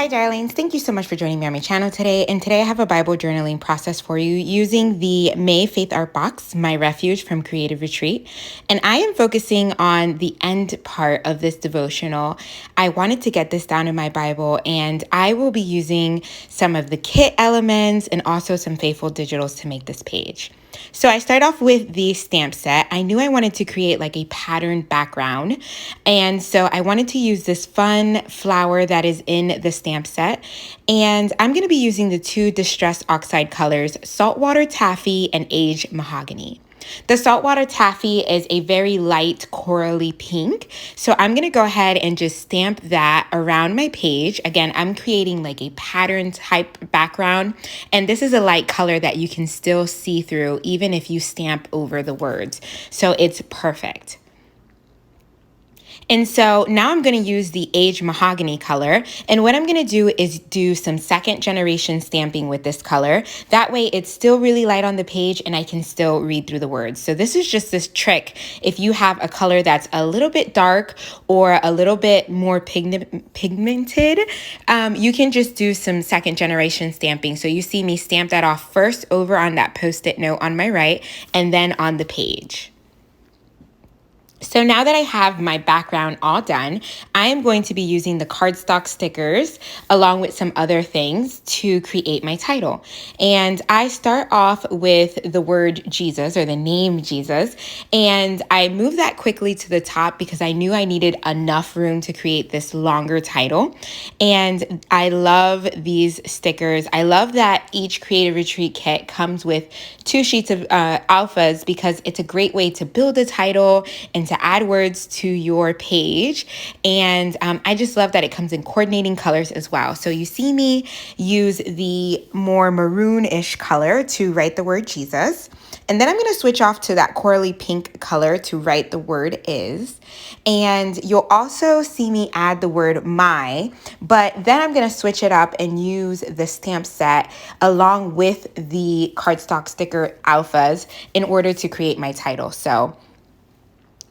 Hi darlings, thank you so much for joining me on my channel today. And today I have a Bible journaling process for you using the May Faith Art Box, my refuge from Creative Retreat. And I am focusing on the end part of this devotional. I wanted to get this down in my Bible, and I will be using some of the kit elements and also some faithful digitals to make this page. So I start off with the stamp set. I knew I wanted to create like a patterned background. And so I wanted to use this fun flower that is in the stamp set. And I'm going to be using the two Distress Oxide colors, Saltwater Taffy and Aged Mahogany. The Saltwater Taffy is a very light corally pink. So I'm going to go ahead and just stamp that around my page. Again, I'm creating like a pattern type background. And this is a light color that you can still see through even if you stamp over the words. So it's perfect. And so now I'm going to use the Aged Mahogany color. And what I'm going to do is do some second generation stamping with this color. That way it's still really light on the page and I can still read through the words. So this is just this trick. If you have a color that's a little bit dark or a little bit more pigmented, you can just do some second generation stamping. So you see me stamp that off first over on that Post-it note on my right and then on the page. So now that I have my background all done, I am going to be using the Cardstock Stickers along with some other things to create my title. And I start off with the word Jesus, or the name Jesus, and I move that quickly to the top because I knew I needed enough room to create this longer title. And I love these stickers. I love that each Creative Retreat kit comes with 2 sheets of alphas because it's a great way to build a title and to add words to your page. And I just love that it comes in coordinating colors as well. So you see me use the more maroon-ish color to write the word Jesus. And then I'm going to switch off to that corally pink color to write the word is. And you'll also see me add the word my, but then I'm going to switch it up and use the stamp set along with the cardstock sticker alphas in order to create my title. So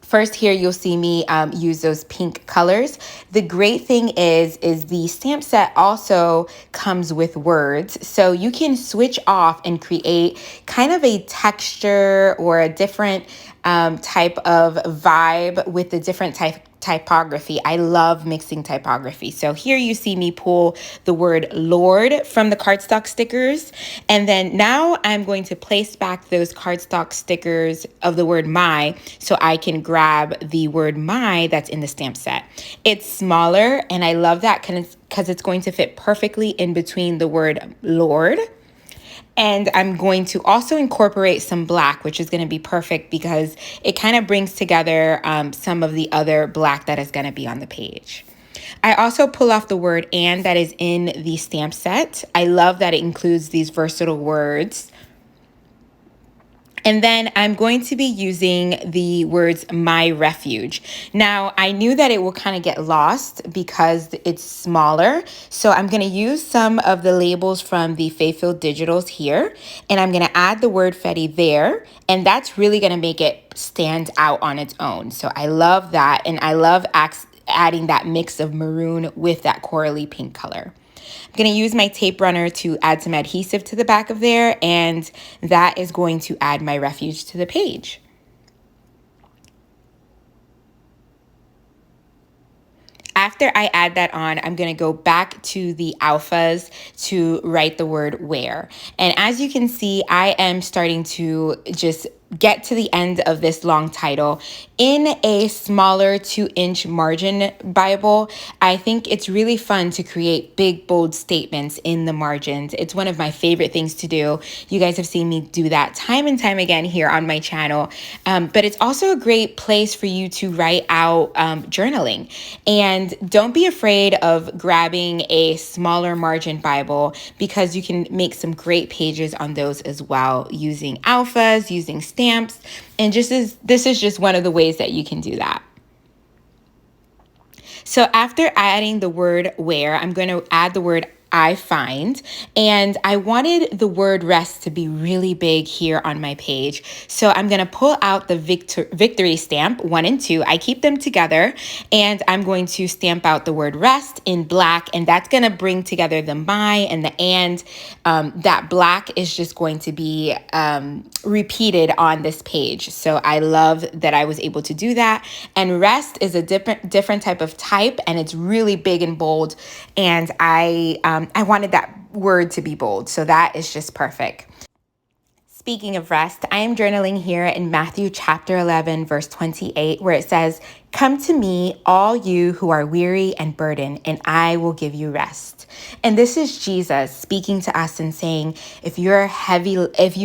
first here, you'll see me use those pink colors. The great thing is the stamp set also comes with words. So you can switch off and create kind of a texture or a different type of vibe with the different typography. I love mixing typography. So here you see me pull the word Lord from the cardstock stickers. And then now I'm going to place back those cardstock stickers of the word my so I can grab the word my that's in the stamp set. It's smaller and I love that because it's going to fit perfectly in between the word Lord. And I'm going to also incorporate some black, which is going to be perfect because it kind of brings together some of the other black that is going to be on the page. I also pull off the word and that is in the stamp set. I love that it includes these versatile words. And then I'm going to be using the words my refuge. Now, I knew that it will kind of get lost because it's smaller. So I'm going to use some of the labels from the Faithful Digitals here. And I'm going to add the word Fetty there. And that's really going to make it stand out on its own. So I love that. And I love adding that mix of maroon with that corally pink color. I'm going to use my tape runner to add some adhesive to the back of there, and that is going to add my refuge to the page. After I add that on, I'm going to go back to the alphas to write the word where. And as you can see, I am starting to just get to the end of this long title. In a smaller 2-inch margin Bible, I think it's really fun to create big, bold statements in the margins. It's one of my favorite things to do. You guys have seen me do that time and time again here on my channel. But it's also a great place for you to write out journaling. And don't be afraid of grabbing a smaller margin Bible because you can make some great pages on those as well using alphas, using stamps, and this is just one of the ways that you can do that. So after adding the word where, I'm going to add the word I find. And I wanted the word rest to be really big here on my page. So I'm going to pull out the victory stamp 1 and 2. I keep them together, and I'm going to stamp out the word rest in black, and that's going to bring together the my and the and. That black is just going to be repeated on this page. So I love that I was able to do that. And rest is a different type of type, and it's really big and bold. And I wanted that word to be bold. So that is just perfect. Speaking of rest, I am journaling here in Matthew chapter 11, verse 28, where it says, "Come to me, all you who are weary and burdened, and I will give you rest." And this is Jesus speaking to us and saying, if you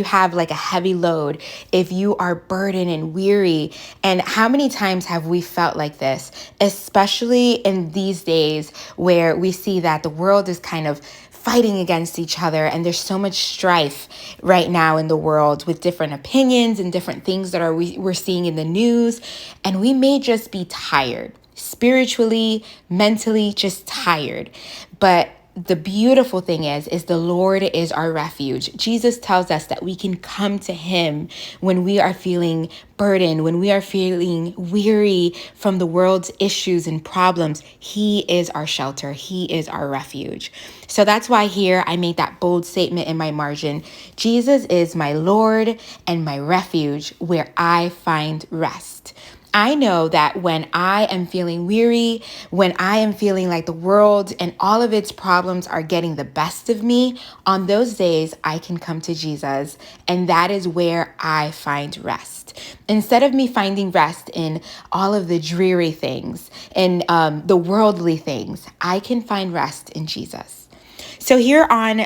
have like a heavy load, if you are burdened and weary, and how many times have we felt like this, especially in these days where we see that the world is kind of fighting against each other, and there's so much strife right now in the world with different opinions and different things that we're seeing in the news, and we may just be tired, spiritually, mentally, just tired. But the beautiful thing is the Lord is our refuge. Jesus tells us that we can come to him when we are feeling burdened, when we are feeling weary from the world's issues and problems. He is our shelter. He is our refuge. So that's why here I made that bold statement in my margin. Jesus is my Lord and my refuge where I find rest. I know that when I am feeling weary, when I am feeling like the world and all of its problems are getting the best of me, on those days I can come to Jesus, and that is where I find rest. Instead of me finding rest in all of the dreary things and the worldly things, I can find rest in Jesus. So here on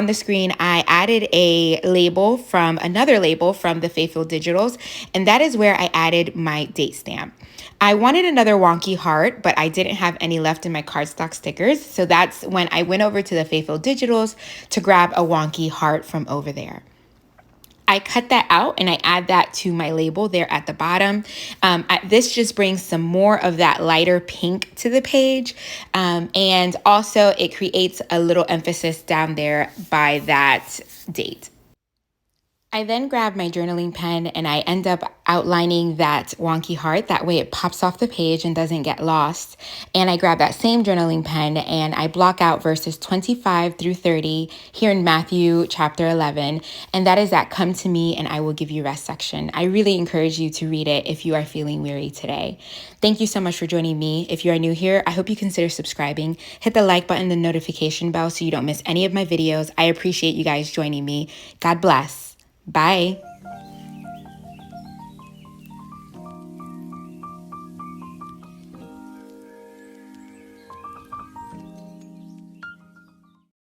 the screen, I added a label from another label from the Faithful Digitals, and that is where I added my date stamp. I wanted another wonky heart, but I didn't have any left in my cardstock stickers, so that's when I went over to the Faithful Digitals to grab a wonky heart from over there. I cut that out and I add that to my label there at the bottom. This just brings some more of that lighter pink to the page. And also it creates a little emphasis down there by that date. I then grab my journaling pen and I end up outlining that wonky heart. That way it pops off the page and doesn't get lost. And I grab that same journaling pen and I block out verses 25 through 30 here in Matthew chapter 11. And that is that "Come to me and I will give you rest" section. I really encourage you to read it if you are feeling weary today. Thank you so much for joining me. If you are new here, I hope you consider subscribing. Hit the like button, the notification bell so you don't miss any of my videos. I appreciate you guys joining me. God bless. Bye.